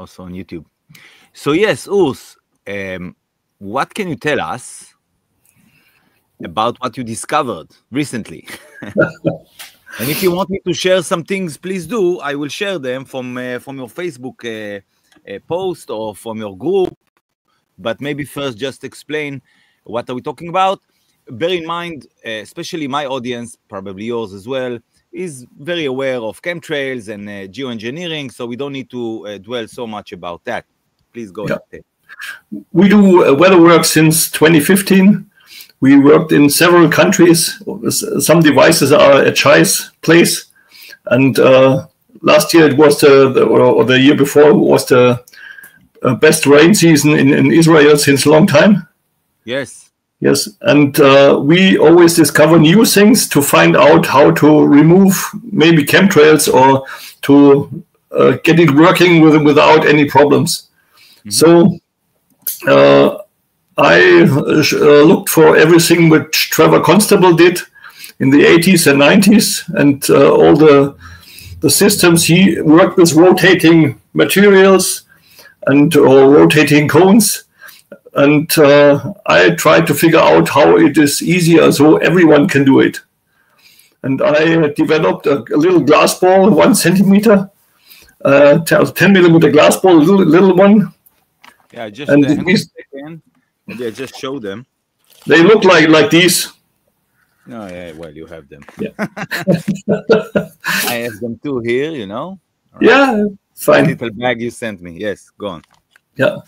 also on YouTube. So yes, Urs, what can you tell us about what you discovered recently? And if you want me to share some things, please do. I will share them from your Facebook post or from your group. But maybe first just explain what are we talking about. Bear in mind, especially my audience, probably yours as well, is very aware of chemtrails and geoengineering, so we don't need to dwell so much about that. Please go ahead. We do weather work since 2015. We worked in several countries. Some devices are at Shai's place. And last year it was or the year before was the best rain season in Israel since a long time. Yes. Yes. And we always discover new things to find out how to remove maybe chemtrails or to get it working without any problems. So I looked for everything which Trevor Constable did in the 80s and 90s, and all the systems he worked with, rotating materials and or rotating cones. And I tried to figure out how it is easier so everyone can do it. And I developed a little glass ball, 1 centimeter, 10 millimeter glass ball, little one. Yeah, just maybe I just show them. They look like these. No, yeah, well, you have them. Yeah. I have them too here, you know. Right. Yeah, fine. Little bag you sent me. Yes, go on. Yeah,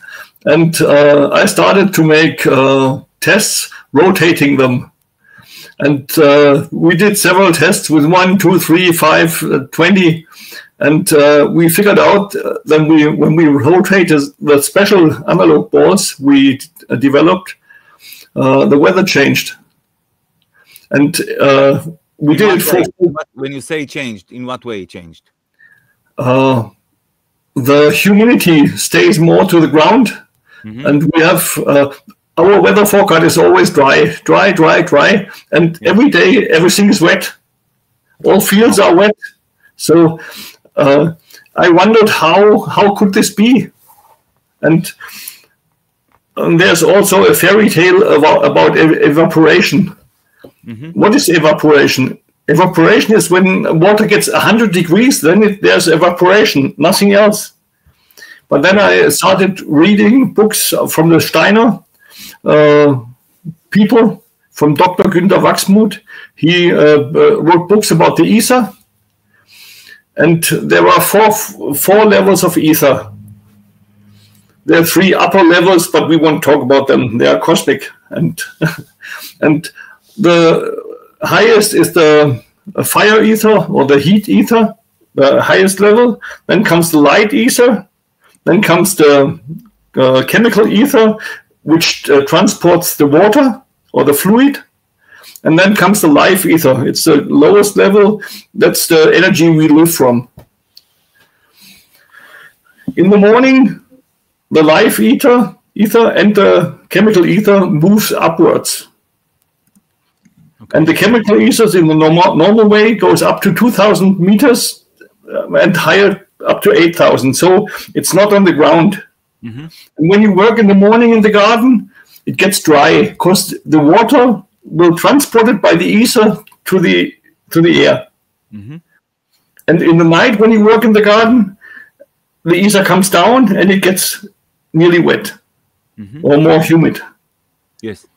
and I started to make tests, rotating them. And we did several tests with 1, 2, 3, 5, 20. And we figured out that when we rotated the special analog balls we developed, the weather changed. And we did it for... When you say changed, in what way it changed? The humidity stays more to the ground. And we have... our weather forecast is always dry. And every day, everything is wet. All fields are wet. So... I wondered how could this be, and there's also a fairy tale about evaporation. What is evaporation? Evaporation is when water gets 100 degrees, then there's evaporation, nothing else. But then I started reading books from the Steiner people, from Dr. Günter Wachsmuth. He wrote books about the ether. And there are four levels of ether. There are 3 upper levels, but we won't talk about them. They are cosmic. And the highest is the fire ether or the heat ether, the highest level. Then comes the light ether. Then comes the chemical ether, which transports the water or the fluid. And then comes the life ether. It's the lowest level. That's the energy we live from. In the morning, the life ether and the chemical ether moves upwards. Okay. And the chemical ether in the normal way goes up to 2,000 meters and higher up to 8,000. So it's not on the ground. And when you work in the morning in the garden, it gets dry because the water will transport it by the ether to the air. And in the night, when you work in the garden, the ether comes down and it gets nearly wet or more humid. Yes.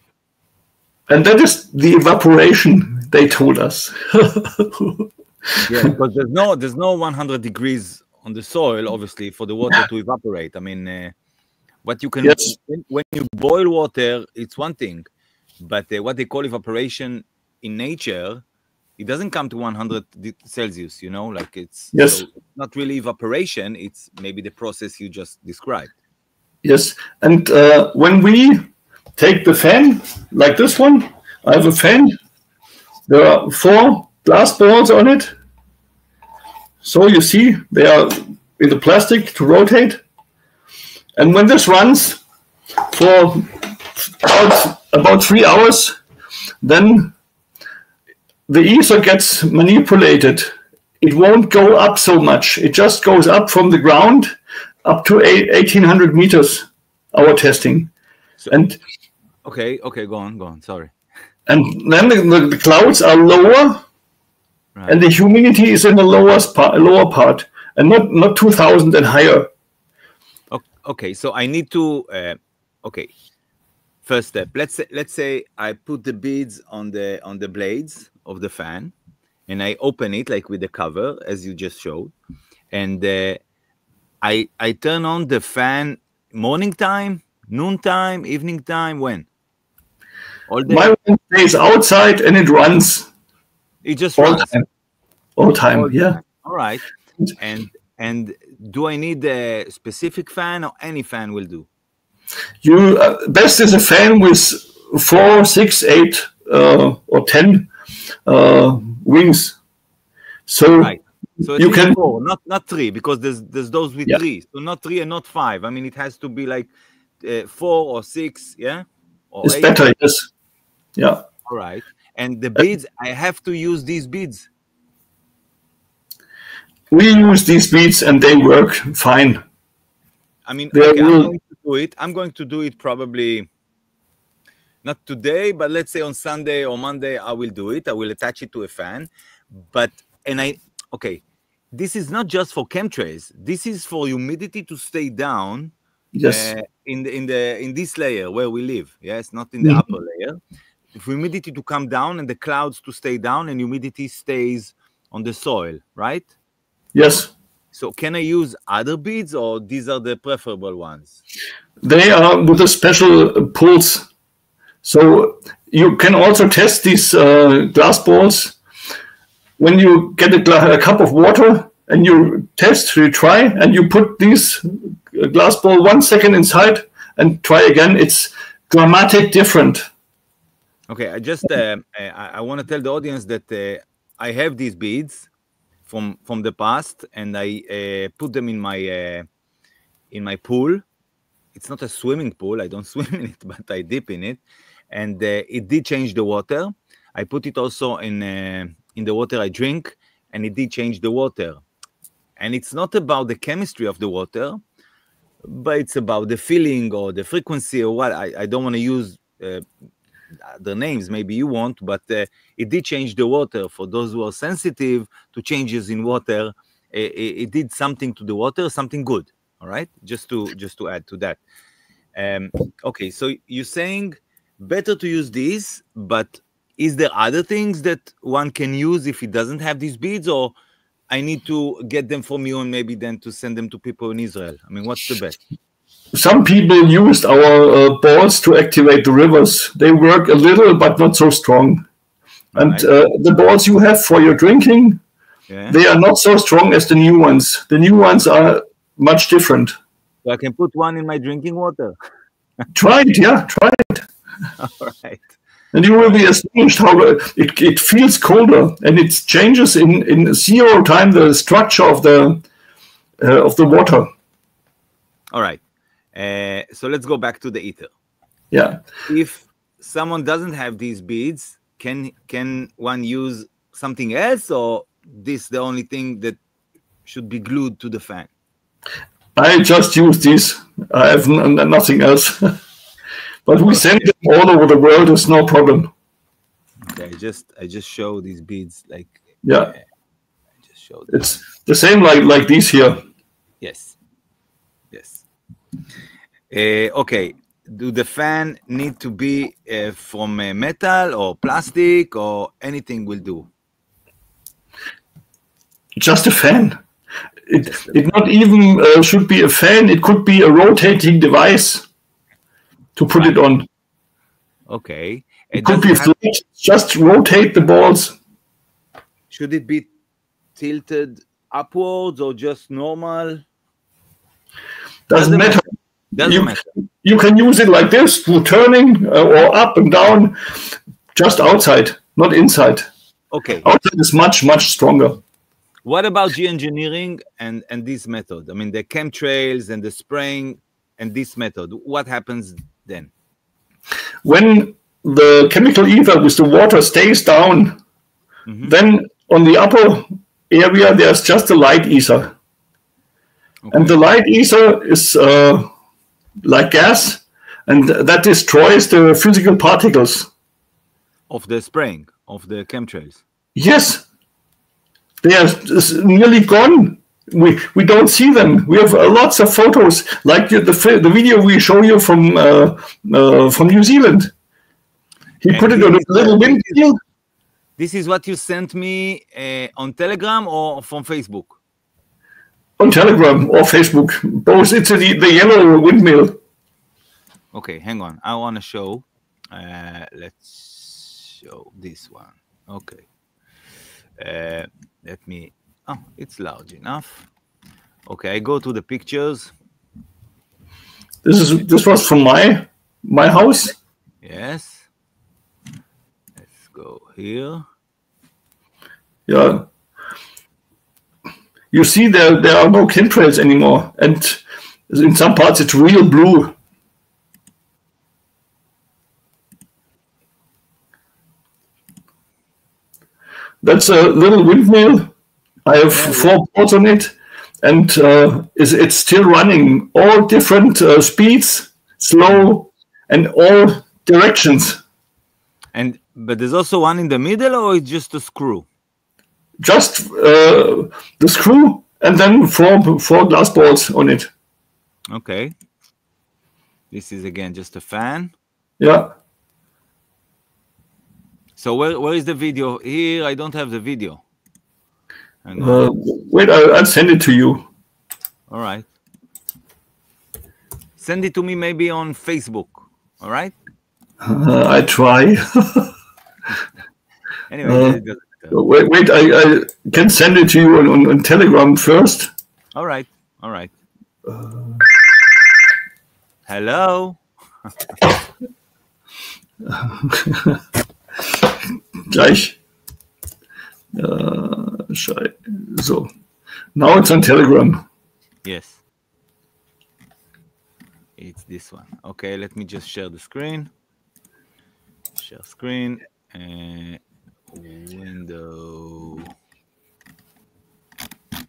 And that is the evaporation they told us. Yeah, because there's no 100 degrees on the soil, obviously, for the water to evaporate. I mean, what you can when you boil water, it's one thing. But what they call evaporation in nature, it doesn't come to 100 Celsius, you know, like it's so not really evaporation. It's maybe the process you just described. Yes. And when we take the fan, like this one, I have a fan. There are 4 glass balls on it. So you see, they are in the plastic to rotate. And when this runs for about 3 hours, then the ether gets manipulated. It won't go up so much. It just goes up from the ground up to 1,800 meters, our testing. So, and okay, go on, sorry. And then the clouds are lower, right, and the humidity is in the lower part, and not 2,000 and higher. Okay, so I need to, okay, first step, let's say I put the beads on the blades of the fan, and I open it like with the cover, as you just showed, and I turn on the fan morning time, noon time, evening time, when? All day? My one stays outside and it runs. It just runs? All time, yeah. All right. And do I need a specific fan, or any fan will do? You best is a fan with 4, 6, 8, or 10 wings. So right. So you can 4, not 3, because there's those with 3. So not 3 and not 5. I mean, it has to be like 4 or 6, yeah? Or it's 8. better, yes. Yeah. All right. And the beads, I have to use these beads. We use these beads and they work fine. I mean, okay, I'm going to do it probably not today, but let's say on Sunday or Monday, I will do it. I will attach it to a fan. Okay, this is not just for chemtrails. This is for humidity to stay down. Yes. In this layer where we live. Yes, not in the upper layer. For humidity to come down and the clouds to stay down, and humidity stays on the soil, right? Yes. So can I use other beads, or these are the preferable ones? They are with a special pulse. So you can also test these glass balls. When you get a cup of water and you try, and you put this glass ball 1 second inside and try again, it's dramatic different. Okay, I just I want to tell the audience that I have these beads from the past, and I put them in my pool. It's not a swimming pool. I don't swim in it, but I dip in it, and it did change the water. I put it also in the water I drink, and it did change the water. And it's not about the chemistry of the water, but it's about the feeling or the frequency or what. I don't want to use the names, maybe you won't, but it did change the water. For those who are sensitive to changes in water, it did something to the water, something good. All right, just to add to that. Okay, so you're saying better to use these, but is there other things that one can use if it doesn't have these beads, or I need to get them from you and maybe then to send them to people in Israel? I mean, what's the best? Some people used our balls to activate the rivers. They work a little, but not so strong. And the balls you have for your drinking, they are not so strong as the new ones. The new ones are much different. So I can put one in my drinking water. Try it, yeah, try it. All right. And you will be astonished how it feels colder, and it changes in 0 time the structure of the water. All right. So let's go back to the ether. Yeah. If someone doesn't have these beads, can one use something else, or this the only thing that should be glued to the fan? I just use these. I have nothing else. But we send them all over the world. It's no problem. Okay, I just show these beads like. Yeah. I just showed them. It's the same like these here. Yes. Yes. Okay. Do the fan need to be from metal or plastic, or anything will do? Just a fan. It not even should be a fan. It could be a rotating device to put it on. Okay. It could be flat. Just rotate the balls. Should it be tilted upwards or just normal? Doesn't matter. Doesn't matter. You can use it like this, turning or up and down, just outside, not inside. Okay. Outside is much, much stronger. What about geoengineering and this method? I mean, the chemtrails and the spraying and this method. What happens then? When the chemical ether with the water stays down, then on the upper area, there's just a light ether. Okay. And the light ether is like gas, and that destroys the physical particles of the spraying of the chemtrails. Yes, they are nearly gone. We don't see them. We have lots of photos, like the video we show you from New Zealand. He put it on a little windmill. This is what you sent me on Telegram or from Facebook? On Telegram or Facebook, both. It's the yellow windmill. Okay, hang on. I want to show. Let's show this one. Okay. Let me. Oh, it's large enough. Okay, I go to the pictures. This was from my house. Yes. Let's go here. Yeah. You see, there are no chemtrails anymore, and in some parts it's real blue. That's a little windmill. I have 4 boards on it, and it's still running all different speeds, slow, and all directions. But there's also one in the middle, or it's just a screw? Just the screw, and then four glass balls on it. Okay. This is again just a fan. Yeah. So where is the video? Here, I don't have the video. Wait, I'll send it to you. All right. Send it to me maybe on Facebook. All right? I try. Anyway, wait, I can send it to you on Telegram first. All right. All right. Hello? Gleich. So, now it's on Telegram. Yes. It's this one. Okay, let me just share the screen. Share screen. Window.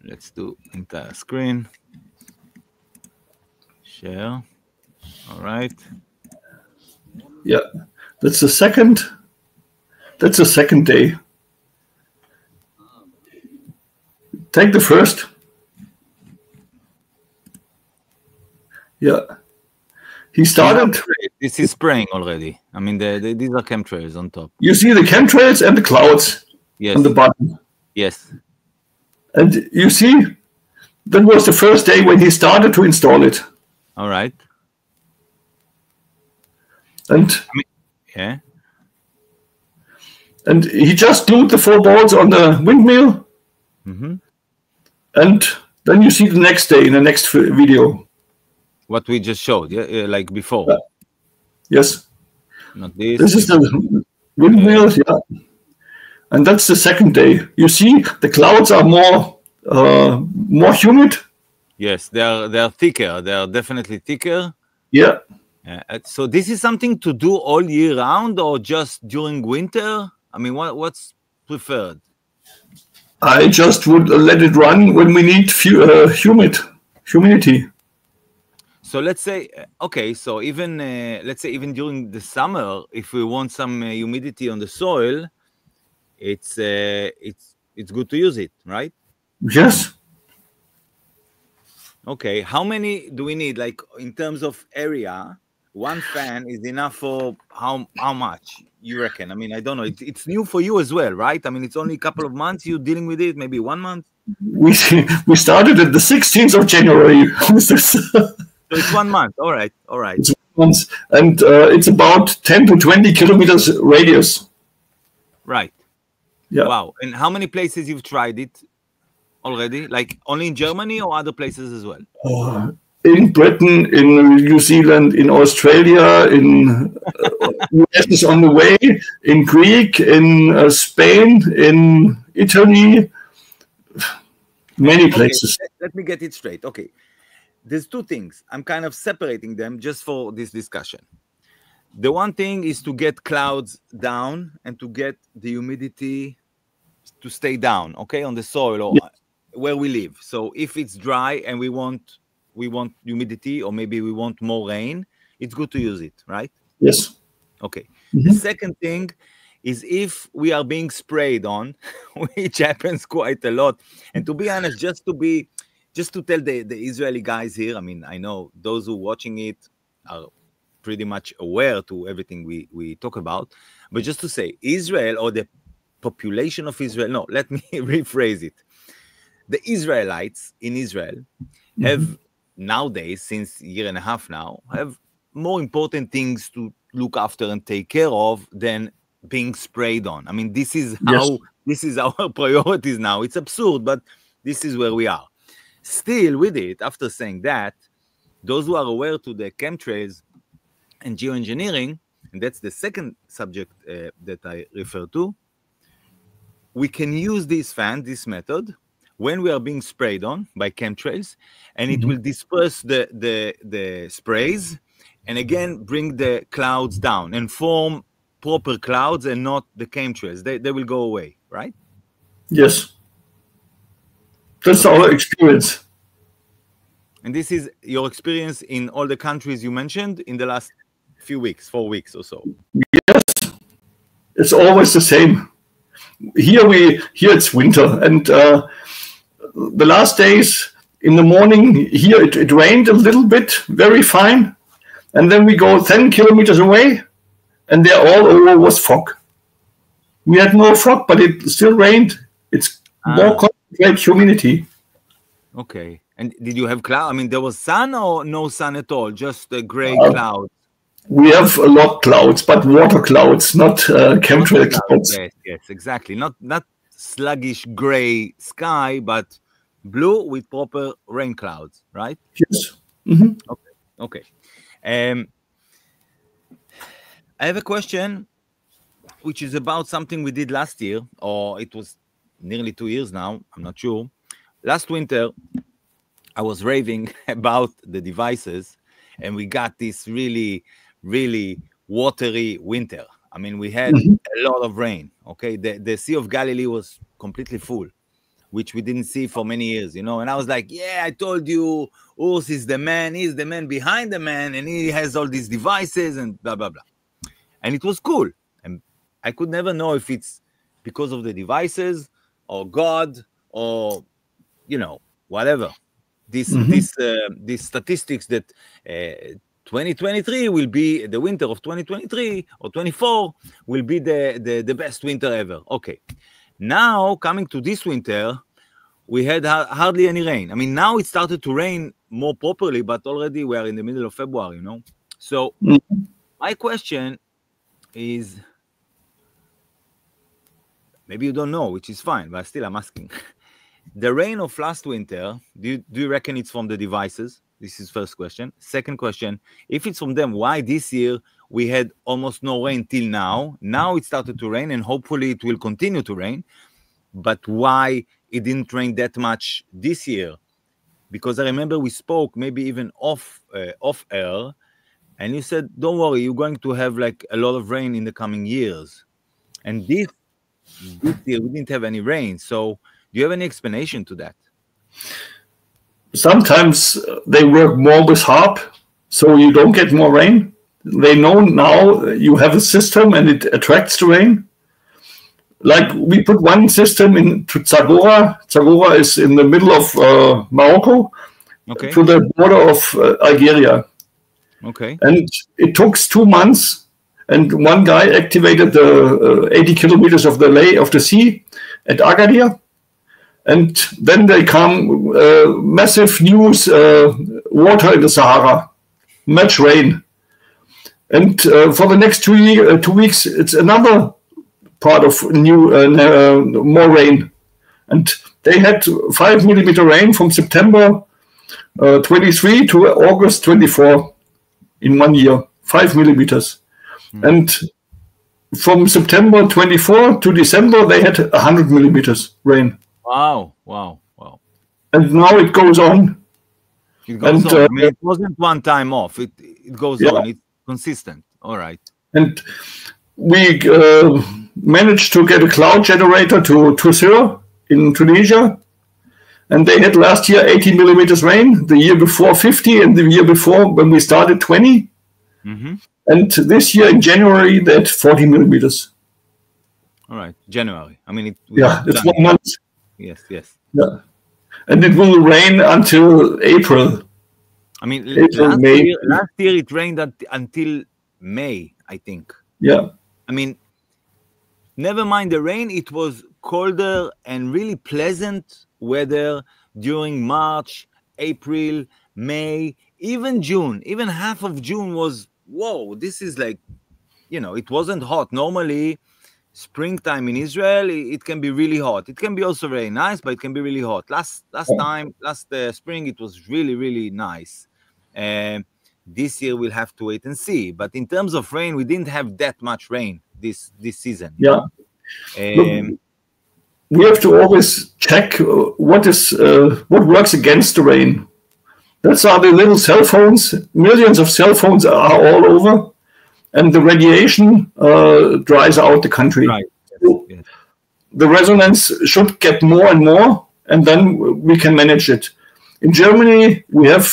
Let's do entire screen. Share. All right. Yeah, that's the second. That's the second day. Take the first. Yeah. He started. This is spraying already. I mean, these are chemtrails on top. You see the chemtrails and the clouds on the bottom. Yes. And you see, that was the first day when he started to install it. All right. And yeah. And he just glued the 4 balls on the windmill. Mm-hmm. And then you see the next day in the next video. What we just showed, yeah, like before. Yes. Not this. This is the windmill, yeah. And that's the second day. You see, the clouds are more humid. Yes, they are thicker. They are definitely thicker. Yeah. So this is something to do all year round, or just during winter? I mean, what's preferred? I just would let it run when we need humidity. So let's say, okay, so even let's say even during the summer, if we want some humidity on the soil, it's good to use it, right? Yes. Okay, how many do we need? Like in terms of area, one fan is enough for how much you reckon? I mean, I don't know. It's new for you as well, right? I mean, it's only a couple of months you're dealing with it, maybe 1 month. We started at the 16th of January. So it's 1 month. All right. All right. It's 1 month, and it's about 10 to 20 kilometers radius. Right. Yeah. Wow. And how many places you've tried it already? Like only in Germany or other places as well? In Britain, in New Zealand, in Australia, in US is on the way, in Greek, in Spain, in Italy, many places. Okay, let me get it straight. Okay. There's 2 things. I'm kind of separating them just for this discussion. The one thing is to get clouds down and to get the humidity to stay down, okay, on the soil. Or where we live. So if it's dry and we want humidity, or maybe we want more rain, it's good to use it, right? Yes. Okay. The second thing is if we are being sprayed on, which happens quite a lot. And to be honest, just to tell the Israeli guys here, I mean, I know those who are watching it are pretty much aware to everything we talk about, but just to say, Israel, or the population of Israel, no, let me rephrase it. The Israelites in Israel have nowadays, since a year and a half now, have more important things to look after and take care of than being sprayed on. I mean, this is how, this is our priorities now. It's absurd, but this is where we are. Still with it, after saying that, those who are aware to the chemtrails and geoengineering, and that's the second subject that I refer to, we can use this method, when we are being sprayed on by chemtrails, and it will disperse the sprays, and again, bring the clouds down and form proper clouds and not the chemtrails. They will go away, right? Yes. That's our experience. And this is your experience in all the countries you mentioned in the last few weeks, 4 weeks or so. Yes. It's always the same. Here it's winter, and the last days in the morning here it rained a little bit, very fine, and then we go 10 kilometers away, and there all over was fog. We had no fog, but it still rained. It's more concentrated humidity. Okay. And did you have cloud? I mean, there was sun or no sun at all? Just a gray cloud. We have a lot of clouds, but water clouds, not chemtrail clouds. Yes, exactly. Not sluggish gray sky, but blue with proper rain clouds, right? Yes. Okay. I have a question, which is about something we did last year, or it was nearly 2 years now. I'm not sure. Last winter, I was raving about the devices, and we got this really, really watery winter. I mean, we had a lot of rain, okay? The Sea of Galilee was completely full, which we didn't see for many years, you know? And I was like, yeah, I told you, Urs is the man, he's the man behind the man, and he has all these devices and blah, blah, blah. And it was cool. And I could never know if it's because of the devices or God or, you know, whatever. These statistics that 2023 will be the winter of 2023 or 24 will be the best winter ever. Okay. Now, coming to this winter, we had hardly any rain. I mean, now it started to rain more properly, but already we are in the middle of February, you know? So my question is, maybe you don't know, which is fine, but still I'm asking. The rain of last winter, do you reckon it's from the devices? This is first question. Second question, if it's from them, why this year we had almost no rain till now? Now it started to rain, and hopefully it will continue to rain. But why it didn't rain that much this year? Because I remember we spoke maybe even off air, and you said, don't worry, you're going to have like a lot of rain in the coming years. And this year we didn't have any rain. So do you have any explanation to that? Sometimes they work more with HARP, so you don't get more rain. They know now you have a system and it attracts the rain. Like we put one system into Zagora. Zagora is in the middle of Morocco, to the border of Algeria. Okay. And it took 2 months, and one guy activated the 80 kilometers of the sea at Agadir. And then they come massive news, water in the Sahara, much rain. And for the next 2 weeks, it's another part of more rain. And they had 5 millimeter rain from September 23 to August 24 in 1 year, 5 millimeters. And from September 24 to December, they had 100 millimeters rain. Wow. And now it goes on. It goes on. I mean, it wasn't one time off. It goes on. It's consistent. All right. And we managed to get a cloud generator to Tuzir in Tunisia. and they had last year 80 millimeters rain, the year before 50, and the year before when we started 20. And this year in January they had 40 millimeters. All right, January. I mean, it's 1 month. Yes, yes. Yeah, and it will rain until April. I mean, April, last year it rained until May, I think. Yeah. I mean, never mind the rain, it was colder and really pleasant weather during March, April, May, even June. Even half of June was, whoa, this is like, you know, it wasn't hot. Normally, springtime in Israel, it can be really hot. It can be also very nice, but it can be really hot. Last spring, it was really, really nice. This year we'll have to wait and see. But in terms of rain, we didn't have that much rain this season. Yeah. Look, we have to always check what works against the rain. That's are the little cell phones. Millions of cell phones are all over, and the radiation dries out the country. Right. So the resonance should get more and more, and then we can manage it. In Germany, we have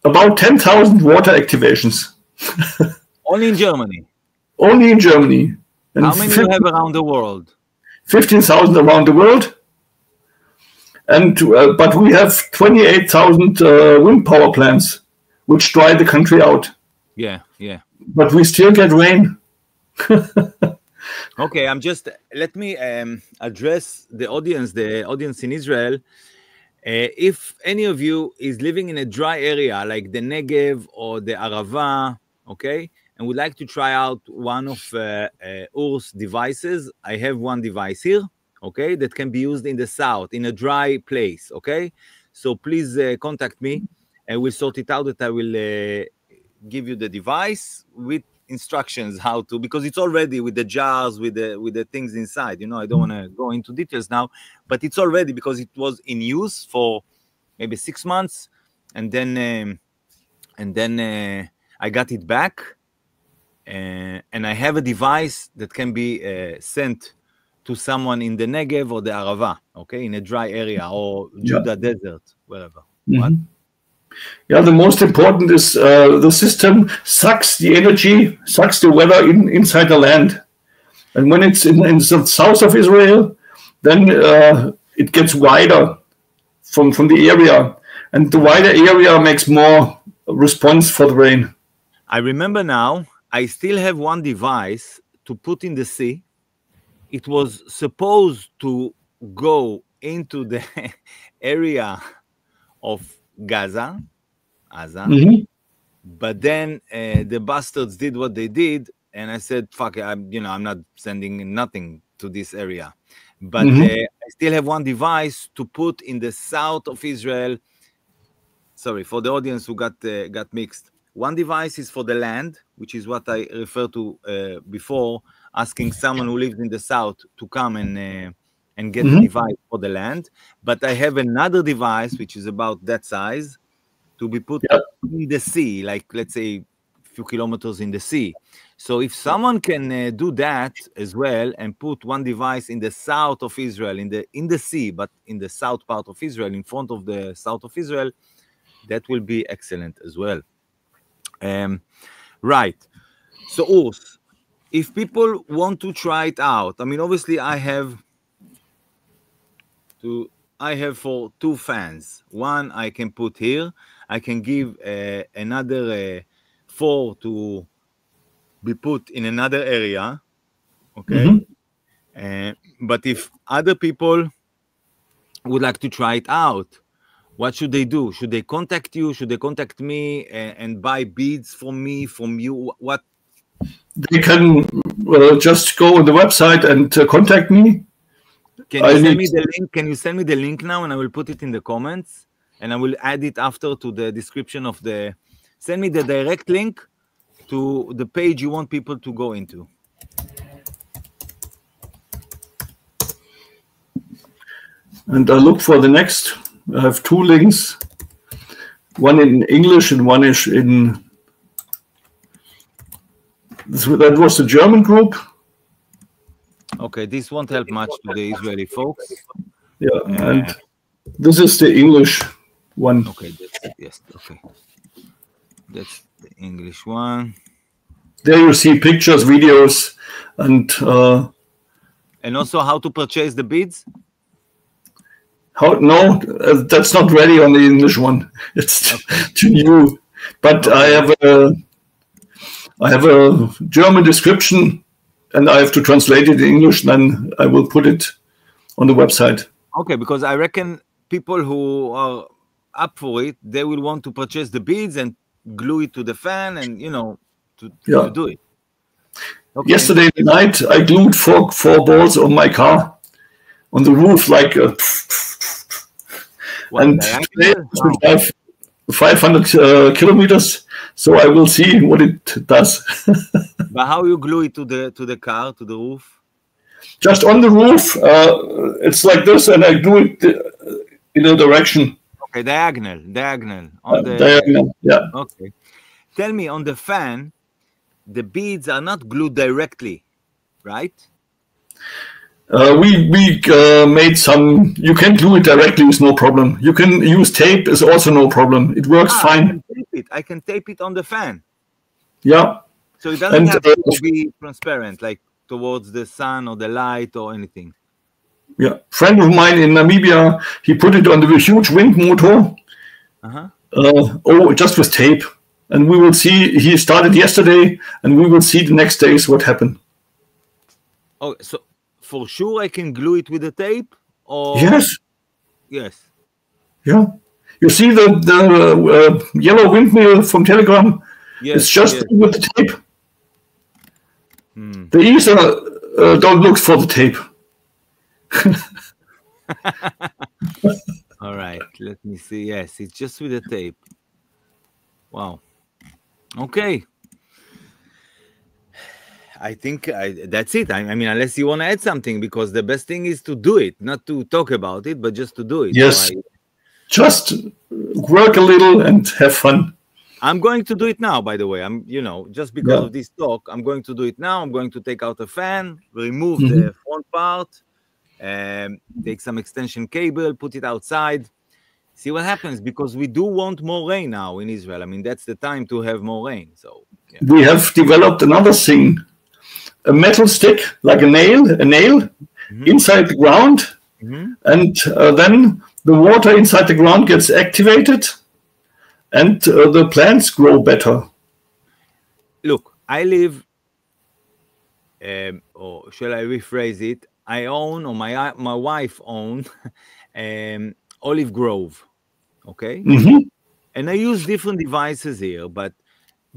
about 10,000 water activations. Only in Germany? Only in Germany. And how many do you have around the world? 15,000 around the world. And but we have 28,000 wind power plants, which dry the country out. Yeah, yeah. But we still get rain. Okay, let me address the audience in Israel. If any of you is living in a dry area like the Negev or the Arava, okay, and would like to try out one of Ur's devices, I have one device here, okay, that can be used in the south, in a dry place, okay? So please contact me, and we'll sort it out that I will give you the device with instructions how to, because it's already with the jars, with the things inside, you know, I don't want to go into details now, but it's already, because it was in use for maybe 6 months, and then I got it back, and I have a device that can be sent to someone in the Negev or the Arava, okay, in a dry area, or Judah Desert, wherever. What? Yeah, the most important is the system sucks the energy, sucks the weather inside the land. And when it's in the south of Israel, then it gets wider from the area. And the wider area makes more response for the rain. I remember now, I still have one device to put in the sea. It was supposed to go into the area of Gaza, but then the bastards did what they did, and I said, "Fuck it, I'm not sending nothing to this area." But I still have one device to put in the south of Israel. Sorry for the audience who got mixed. One device is for the land, which is what I referred to before, asking someone who lives in the south to come and get the device for the land. But I have another device which is about that size to be put in the sea, like let's say a few kilometers in the sea. So if someone can do that as well and put one device in the south of Israel, in the sea, but in the south part of Israel, in front of the south of Israel, that will be excellent as well. Right. So Urs, if people want to try it out, I mean, obviously I have for 2 fans. One I can put here. I can give another 4 to be put in another area. Okay. But if other people would like to try it out, what should they do? Should they contact you? Should they contact me and buy beads from me, from you? What? They can just go on the website and contact me. Can you send me the link? Can you send me the link now, and I will put it in the comments, and I will add it after to the description of the. Send me the direct link to the page you want people to go into. And I look for the next. I have 2 links, one in English and one is in. That was the German group. Okay, this won't help much to the Israeli folks. Yeah, and this is the English one. Okay, yes, okay. That's the English one. There you see pictures, videos, and also how to purchase the beads. No, that's not ready on the English one. It's too new. But I have a German description, and I have to translate it in English. Then I will put it on the website. Okay, because I reckon people who are up for it, they will want to purchase the beads and glue it to the fan, and to do it. Okay. Yesterday night, I glued four balls on my car on the roof, like. And today we have 500 kilometers, so I will see what it does. But how you glue it to the car, to the roof? Just on the roof, it's like this, and I glue it in a direction. Okay, diagonal. Diagonal, yeah. Okay. Tell me, on the fan, the beads are not glued directly, right? We made some. You can glue it directly; it's no problem. You can use tape; is also no problem. It works fine. I can tape it on the fan. Yeah. So it doesn't have to be transparent, like towards the sun or the light or anything. Yeah, friend of mine in Namibia, he put it on the huge wind motor. Just with tape, and we will see. He started yesterday, and we will see the next days what happened. Oh, so. For sure, I can glue it with the tape. Or yes. Yeah. You see the yellow windmill from Telegram. Yes. It's just with the tape. The ether don't look for the tape. All right. Let me see. Yes, it's just with the tape. Wow. Okay. I think that's it. I mean, unless you want to add something, because the best thing is to do it, not to talk about it, but just to do it. Yes. So just work a little and have fun. I'm going to do it now, by the way. Just because of this talk, I'm going to do it now. I'm going to take out a fan, remove the front part, take some extension cable, put it outside, see what happens, because we do want more rain now in Israel. I mean, that's the time to have more rain. So we have developed another thing. A metal stick, like a nail inside the ground, and then the water inside the ground gets activated, and the plants grow better. Look, I live, or shall I rephrase it? I own, or my wife owns, olive grove, okay? And I use different devices here, but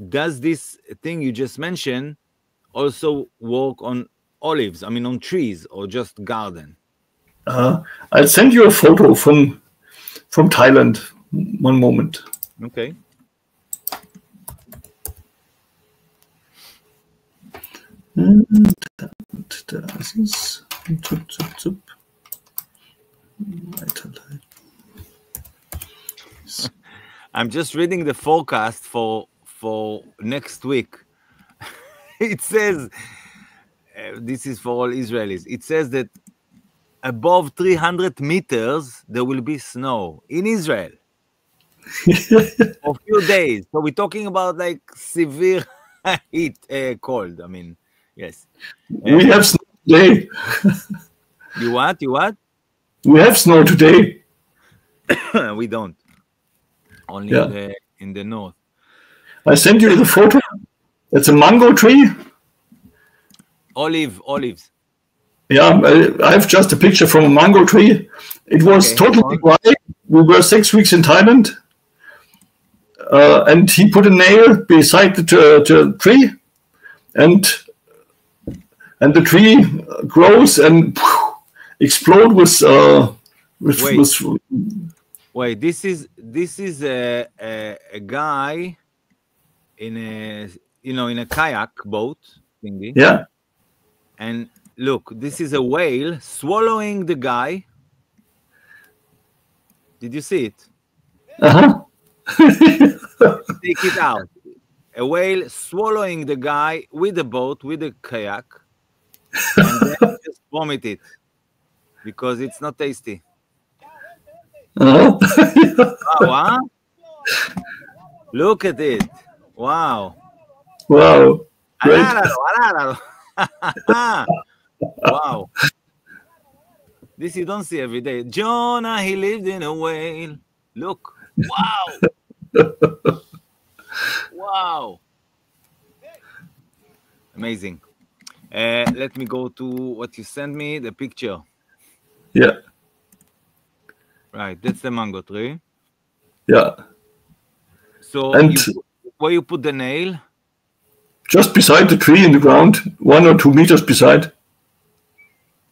does this thing you just mentioned also work on olives, I mean on trees, or just garden? I'll send you a photo from Thailand. One moment. Okay. I'm just reading the forecast for next week. It says, this is for all Israelis, it says that above 300 meters, there will be snow in Israel for a few days. So we're talking about like severe heat, cold. I mean, yes. We have snow today. You what? We have snow today. We don't. Only in the north. I sent you the photo. It's a mango tree. Olives. Yeah, I have just a picture from a mango tree. It was totally dry. We were 6 weeks in Thailand, and he put a nail beside the tree, and the tree grows and explode with. Wait, this is a guy in a kayak boat thingy. Yeah. And look, this is a whale swallowing the guy. Did you see it? Take it out. A whale swallowing the guy with the boat, with the kayak, and then just vomit it because it's not tasty. Wow, huh? Look at it. Wow. wow. Great. Wow. This you don't see every day. Jonah, he lived in a whale. Look. Wow. Wow. Amazing. Let me go to what you sent me, the picture. Yeah. Right, that's the mango tree. Yeah. So where you put the nail? Just beside the tree in the ground, 1 or 2 meters beside.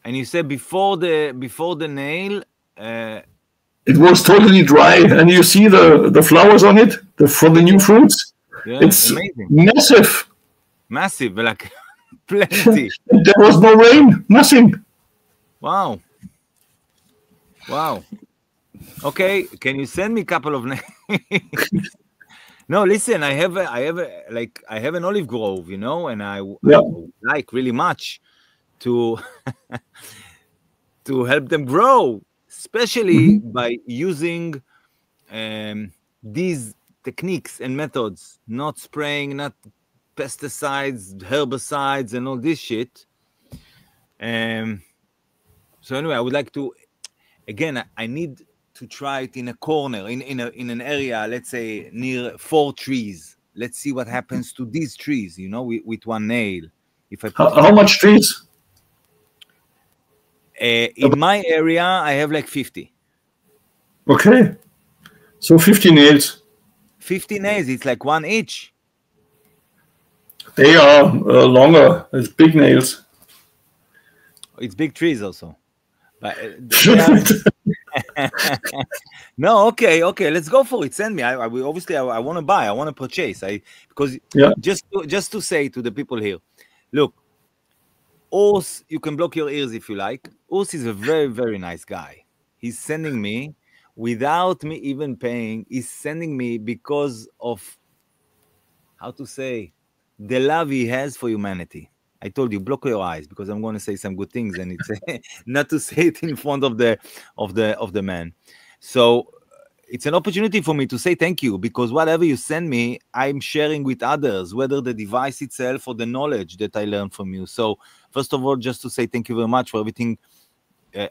And you said before the nail, it was totally dry, and you see the flowers on it for the new fruits. Yeah, it's amazing. Massive, like plenty. There was no rain, nothing. Wow. Okay, can you send me a couple of names? No, listen, I have an olive grove, you know, and I like really much to to help them grow, especially by using these techniques and methods, not spraying, not pesticides, herbicides, and all this shit. So anyway, I would like to, again, I need to try it in a corner, in an area, let's say near 4 trees. Let's see what happens to these trees, you know, with one nail. If I how much trees? In my area, I have like 50. Okay, so 50 nails. 50 nails, it's like 1 each. They are longer. It's big nails. It's big trees also. But no, okay, let's go for it. Send me. I want to buy. I want to purchase. Because just to say to the people here, look, Urs, you can block your ears if you like. Urs is a very, very nice guy. He's sending me without me even paying. He's sending me because of, how to say, the love he has for humanity. I told you, block your eyes, because I'm going to say some good things, and it's not to say it in front of the man. So it's an opportunity for me to say thank you, because whatever you send me, I'm sharing with others, whether the device itself or the knowledge that I learned from you. So first of all, just to say thank you very much for everything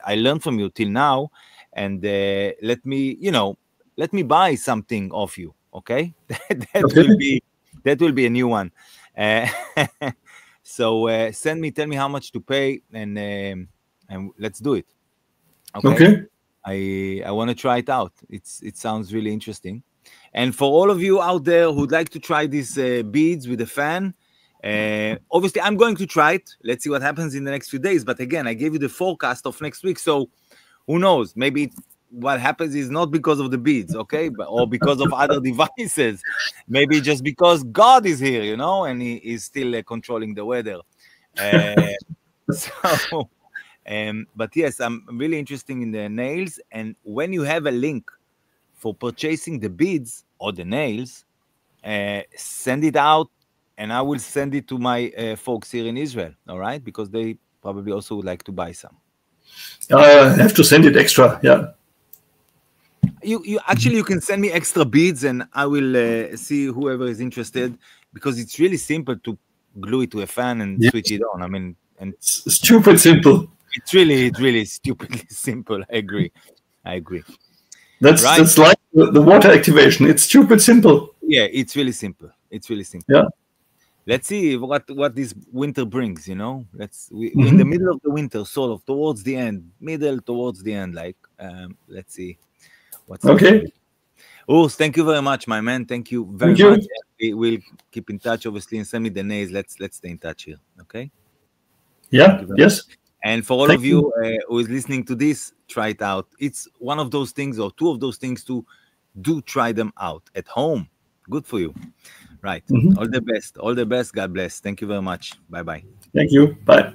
I learned from you till now, and let me buy something off you. Okay, that will be a new one. So tell me how much to pay, and let's do it. Okay. I want to try it out. It sounds really interesting. And for all of you out there who'd like to try these beads with a fan, obviously I'm going to try it. Let's see what happens in the next few days. But again, I gave you the forecast of next week, so who knows? Maybe what happens is not because of the beads, okay, or because of other devices. Maybe just because God is here, you know, and He is still controlling the weather. But yes, I'm really interested in the nails. And when you have a link for purchasing the beads or the nails, send it out, and I will send it to my folks here in Israel. All right, because they probably also would like to buy some. I have to send it extra. Yeah. You actually, you can send me extra beads, and I will see whoever is interested, because it's really simple to glue it to a fan and switch it on. I mean, and it's stupid simple. It's really stupidly simple. I agree. That's like the water activation. It's stupid simple. Yeah, it's really simple. Yeah. Let's see what this winter brings. You know, we're in the middle of the winter, sort of towards the end, like. Let's see. Okay. Urs, thank you very much, my man. Thank you very much. We'll keep in touch, obviously, and send me the nails. Let's stay in touch here. Okay. Yeah. Yes. And for all of you who is listening to this, try it out. It's one of those things, or two of those things, to try them out at home. Good for you. Right. All the best. God bless. Thank you very much. Bye-bye. Thank you. Bye.